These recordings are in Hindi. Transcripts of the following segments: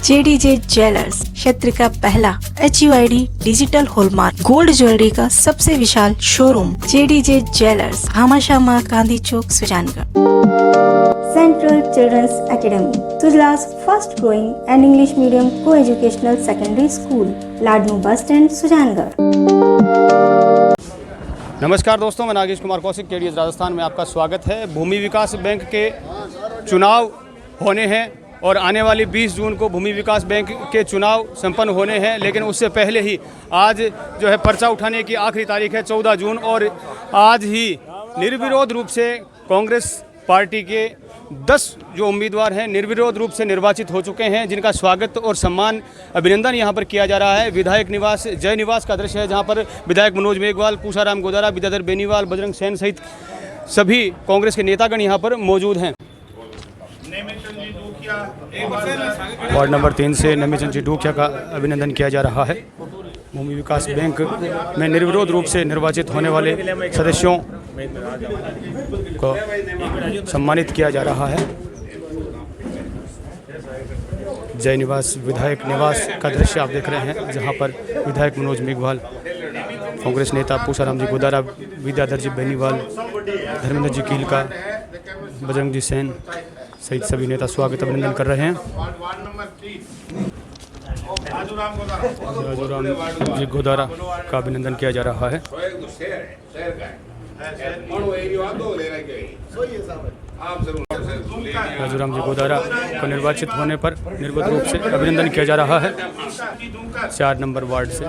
जेडीजे ज्वेलर्स क्षेत्र का पहला HUID digital hallmark gold jewellery का सबसे विशाल showroom JDJ jewellers, Bhamashah Gandhi Chowk, Sujangarh. Central Children's Academy, Sujla's fast growing and English medium co-educational secondary school, Ladnun bus stand, Sujangarh. नमस्कार दोस्तों, मैं नागेश कुमार कौशिक, केडीएस राजस्थान में आपका स्वागत है। भूमि विकास बैंक के चुनाव होने हैं और आने वाली 20 जून को भूमि विकास बैंक के चुनाव संपन्न होने हैं, लेकिन उससे पहले ही आज जो है पर्चा उठाने की आखिरी तारीख है 14 जून और आज ही निर्विरोध रूप से कांग्रेस पार्टी के 10 जो उम्मीदवार हैं निर्विरोध रूप से निर्वाचित हो चुके हैं, जिनका स्वागत और सम्मान अभिनंदन यहां पर किया जा रहा है। विधायक निवास जय निवास का दृश्य है, जहां पर विधायक मनोज मेघवाल, पूषाराम गोदारा, विद्याधर बेनीवाल, बजरंग सेन सहित सभी कांग्रेस के नेतागण यहां पर मौजूद हैं। वार्ड नंबर 3 से नमीचंद जी डूकिया का अभिनंदन किया जा रहा है। भूमि विकास बैंक में निर्विरोध रूप से निर्वाचित होने वाले सदस्यों को सम्मानित किया जा रहा है। जय निवास विधायक निवास का दृश्य आप देख रहे हैं, जहां पर विधायक मनोज मेघवाल, कांग्रेस नेता पूषाराम जी गोदारा, विद्याधर जी बेनीवाल, धर्मेंद्र जी कील का, बजरंग जी सेन सहित सभी नेता स्वागत अभिनंदन कर रहे हैं। राजूराम जी गोदारा का अभिनंदन किया जा रहा है। राजूराम जी गोदारा को निर्वाचित होने पर निर्विरोध रूप से अभिनंदन किया जा रहा है। 4 नंबर वार्ड से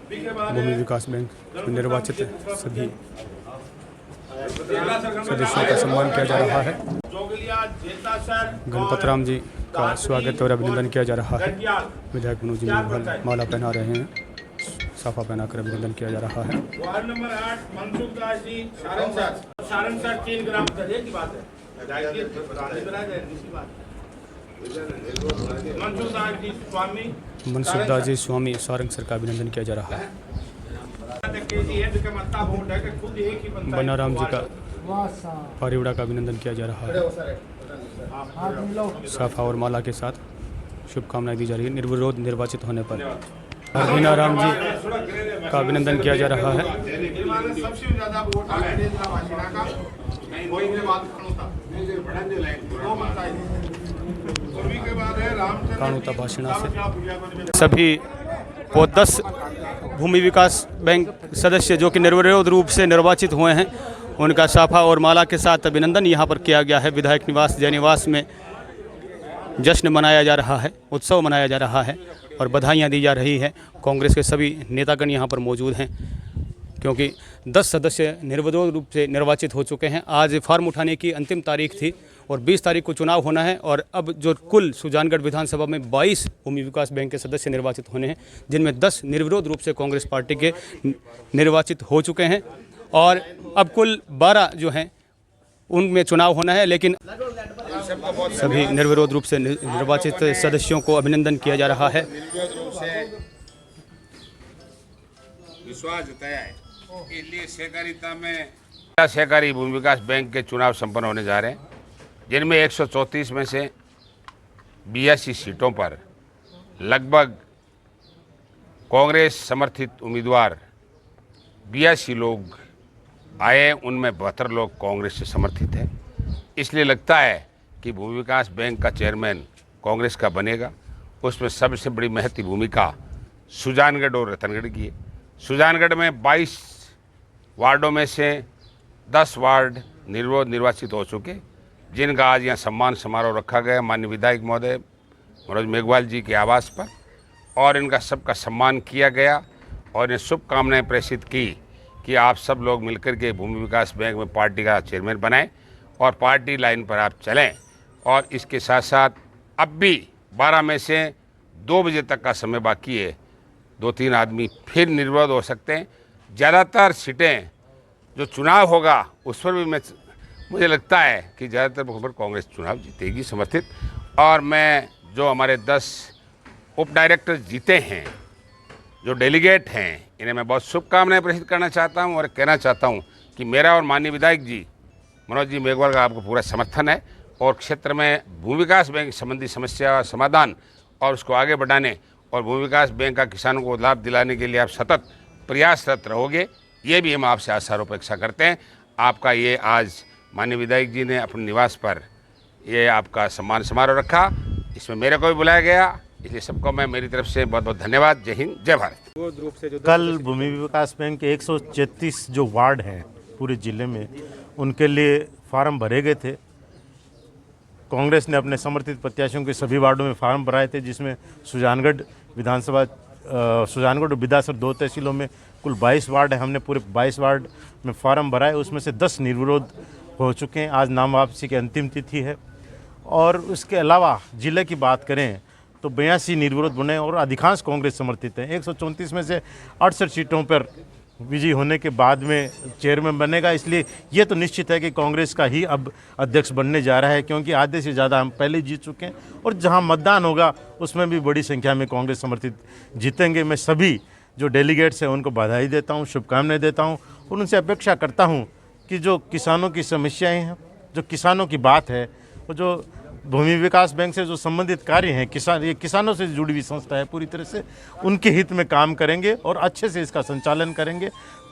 भूमि विकास बैंक में निर्वाचित सभी सदस्यों का सम्मान किया जा रहा है। गणपत राम जी का स्वागत और अभिनंदन किया जा रहा है। विधायक मनोज मेघवाल माला पहना रहे हैं, साफा पहनाकर अभिनंदन किया जा रहा है। वार्ड नंबर 8 मनसुख दास जी सारंगसर 3 ग्राम की बात है। मनसुख दास जी स्वामी सारंगसर का अभिनंदन किया जा रहा है। बनाराम जी का पारिवड़ा का अभिनंदन किया जा रहा है। साफा और माला के साथ शुभकामनाएं दी जा रही है निर्विरोध निर्वाचित होने पर। और मीनाराम जी का अभिनंदन किया जा रहा है। कानुता भाषणा से सभी वो 10 भूमि विकास बैंक सदस्य जो कि निर्विरोध रूप से निर्वाचित हुए हैं, उनका साफा और माला के साथ अभिनंदन यहाँ पर किया गया है। विधायक निवास जय निवास में जश्न मनाया जा रहा है, उत्सव मनाया जा रहा है और बधाइयाँ दी जा रही है। कांग्रेस के सभी नेतागण यहाँ पर मौजूद हैं, क्योंकि 10 सदस्य निर्विरोध रूप से निर्वाचित हो चुके हैं। आज फॉर्म उठाने की अंतिम तारीख थी और 20 तारीख को चुनाव होना है और अब जो कुल सुजानगढ़ विधानसभा में 22 भूमि विकास बैंक के सदस्य निर्वाचित होने हैं, जिनमें 10 निर्विरोध रूप से कांग्रेस पार्टी के निर्वाचित हो चुके हैं और अब कुल 12 जो हैं उनमें चुनाव होना है। लेकिन सभी निर्विरोध रूप से निर्वाचित सदस्यों को अभिनंदन किया जा रहा है। विश्वास जताया है, इसलिए सहकारिता में सहकारी भूमि विकास बैंक के चुनाव संपन्न होने जा रहे हैं, जिनमें 134 में से 82 सीटों पर लगभग कांग्रेस समर्थित उम्मीदवार 82 लोग आए, उनमें 72 लोग कांग्रेस से समर्थित हैं। इसलिए लगता है कि भूमि विकास बैंक का चेयरमैन कांग्रेस का बनेगा। उसमें सबसे बड़ी महत्वपूर्ण भूमिका सुजानगढ़ और रतनगढ़ की है। सुजानगढ़ में 22 वार्डों में से 10 वार्ड निर्विरोध निर्वाचित हो चुके, जिनका आज यहाँ सम्मान समारोह रखा गया माननीय विधायक महोदय मनोज मेघवाल जी के आवास पर, और इनका सबका सम्मान किया गया और इन्हें शुभकामनाएं प्रेषित की कि आप सब लोग मिलकर के भूमि विकास बैंक में पार्टी का चेयरमैन बनाएं और पार्टी लाइन पर आप चलें। और इसके साथ साथ अब भी 12 में से 2 बजे तक का समय बाकी है, 2-3 आदमी फिर निर्विरोध हो सकते हैं। ज़्यादातर सीटें जो चुनाव होगा उस पर भी मुझे लगता है कि ज़्यादातर पर कांग्रेस चुनाव जीतेगी समर्थित। और मैं जो हमारे 10 उप डायरेक्टर जीते हैं जो डेलीगेट हैं इन्हें मैं बहुत शुभकामनाएं प्रेषित करना चाहता हूं और कहना चाहता हूं कि मेरा और माननीय विधायक जी मनोज जी मेघवाल का आपको पूरा समर्थन है और क्षेत्र में भूमि विकास बैंक संबंधी समस्या समाधान और उसको आगे बढ़ाने और भूमि विकास बैंक का किसानों को लाभ दिलाने के लिए आप सतत प्रयासरत रहोगे, ये भी हम आपसे आशा अपेक्षा करते हैं। आपका ये आज माननीय विधायक जी ने अपने निवास पर ये आपका सम्मान समारोह रखा, इसमें मेरे को भी बुलाया गया, इसलिए सबको मैं मेरी तरफ से बहुत बहुत धन्यवाद। जय हिंद, जय भारत। कल भूमि विकास बैंक के 133 जो वार्ड हैं पूरे ज़िले में, उनके लिए फार्म भरे गए थे। कांग्रेस ने अपने समर्थित प्रत्याशियों के सभी वार्डों में फार्म भराए थे, जिसमें सुजानगढ़ विधानसभा सुजानगढ़ और बिदासर 2 तहसीलों में कुल 22 वार्ड है। हमने पूरे 22 वार्ड में फार्म भराए, उसमें से 10 निर्विरोध हो चुके हैं। आज नाम वापसी की अंतिम तिथि है। और उसके अलावा ज़िले की बात करें तो 82 निर्विरोध बने और अधिकांश कांग्रेस समर्थित हैं। 134 में से 68 सीटों पर विजयी होने के बाद में चेयरमैन बनेगा, इसलिए ये तो निश्चित है कि कांग्रेस का ही अब अध्यक्ष बनने जा रहा है, क्योंकि आधे से ज़्यादा हम पहले जीत चुके हैं और जहां मतदान होगा उसमें भी बड़ी संख्या में कांग्रेस समर्थित जीतेंगे। मैं सभी जो डेलीगेट्स हैं उनको बधाई देता हूं, शुभकामनाएं देता हूं और उनसे अपेक्षा करता हूं कि जो किसानों की समस्याएँ हैं, जो किसानों की बात है, वो जो भूमि विकास बैंक से जो संबंधित कार्य हैं, ये किसानों से जुड़ी हुई संस्था है, पूरी तरह से उनके हित में काम करेंगे और अच्छे से इसका संचालन करेंगे।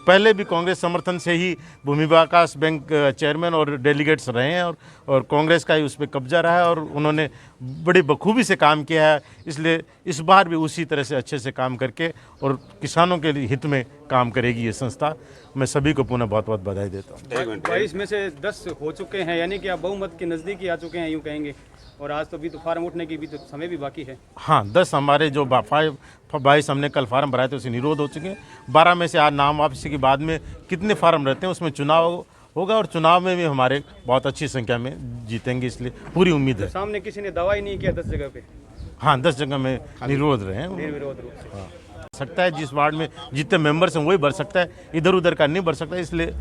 पहले भी कांग्रेस समर्थन से ही भूमि विकास बैंक चेयरमैन और डेलीगेट्स रहे हैं और कांग्रेस का ही उस पर कब्जा रहा है और उन्होंने बड़ी बखूबी से काम किया है। इसलिए इस बार भी उसी तरह से अच्छे से काम करके और किसानों के हित में काम करेगी ये संस्था। मैं सभी को पुनः बहुत बहुत बधाई देता हूँ। 22 में से 10 हो चुके हैं, यानी कि आप बहुमत के नज़दीक ही आ चुके हैं, यूँ कहेंगे। और आज तो भी तो फार्म उठने की भी तो समय भी बाकी है। हाँ, 10 हमारे जो 22 हमने कल फार्म भराए थे उसे निरोध हो चुके हैं। 12 में से आज नाम वापसी के बाद में कितने फार्म रहते हैं उसमें चुनाव होगा और चुनाव में भी हमारे बहुत अच्छी संख्या में जीतेंगे, इसलिए पूरी उम्मीद है। सामने किसी ने दावा ही नहीं किया 10 जगह पे। हाँ, 10 जगह में निरोध रहे हैं। निर्विरोध रूप से हाँ, सकता है जिस वार्ड में जितने मेंबर्स हैं वही भर सकता है, इधर उधर का नहीं भर सकता, इसलिए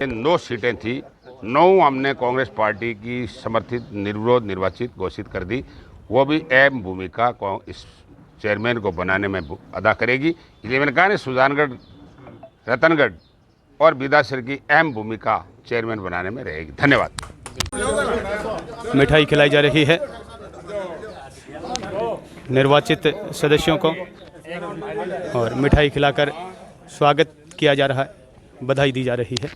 9 सीटें थी, 9 हमने कांग्रेस पार्टी की समर्थित निर्विरोध निर्वाचित घोषित कर दी। वो भी अहम भूमिका इस चेयरमैन को बनाने में अदा करेगी। इसलिए मैंने कहा ना, सुजानगढ़, रतनगढ़ और बिदासर की अहम भूमिका चेयरमैन बनाने में रहेगी। धन्यवाद। मिठाई खिलाई जा रही है निर्वाचित सदस्यों को और मिठाई खिलाकर स्वागत किया जा रहा है, बधाई दी जा रही है।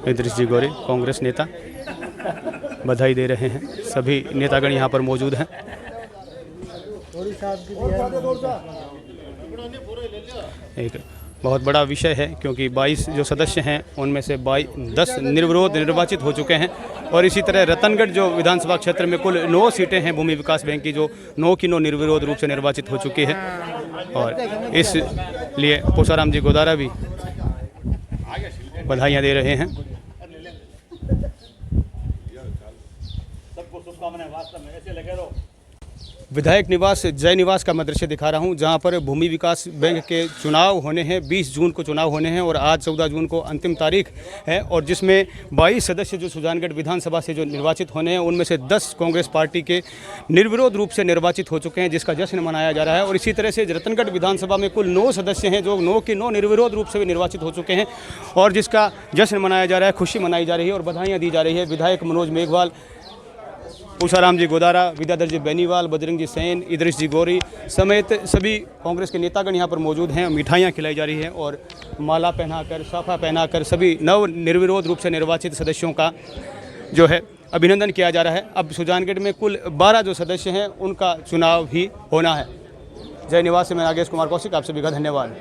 इदरीस जी गोरे कांग्रेस नेता बधाई दे रहे हैं। सभी नेतागण यहाँ पर मौजूद हैं। एक बहुत बड़ा विषय है, क्योंकि 22 जो सदस्य हैं उनमें से 10 निर्विरोध निर्वाचित हो चुके हैं और इसी तरह रतनगढ़ जो विधानसभा क्षेत्र में कुल 9 सीटें हैं भूमि विकास बैंक की, जो 9 की 9 निर्विरोध रूप से निर्वाचित हो चुकी है। और इसलिए पूसाराम जी गोदारा भी बधाइयाँ दे रहे हैं। विधायक निवास जय निवास का मैं दृश्य दिखा रहा हूं, जहां पर भूमि विकास बैंक के चुनाव होने हैं। 20 जून को चुनाव होने हैं और आज 14 जून को अंतिम तारीख है, और जिसमें 22 सदस्य जो सुजानगढ़ विधानसभा से जो निर्वाचित होने हैं उनमें से 10 कांग्रेस पार्टी के निर्विरोध रूप से निर्वाचित हो चुके हैं, जिसका जश्न मनाया जा रहा है। और इसी तरह से रतनगढ़ विधानसभा में कुल 9 सदस्य हैं जो 9 के 9 निर्विरोध रूप से भी निर्वाचित हो चुके हैं और जिसका जश्न मनाया जा रहा है, खुशी मनाई जा रही है और बधाइयाँ दी जा रही है। विधायक मनोज मेघवाल, पूसाराम जी गोदारा, विद्याधर जी बेनीवाल, बजरंग जी सैन, इदरीस जी गोरी समेत सभी कांग्रेस के नेतागण यहाँ पर मौजूद हैं। मिठाइयाँ खिलाई जा रही हैं और माला पहनाकर, साफा पहनाकर सभी नव निर्विरोध रूप से निर्वाचित सदस्यों का जो है अभिनंदन किया जा रहा है। अब सुजानगढ़ में कुल 12 जो सदस्य हैं उनका चुनाव भी होना है। जय निवास से मैं नागेश कुमार कौशिक, आप सभी का धन्यवाद।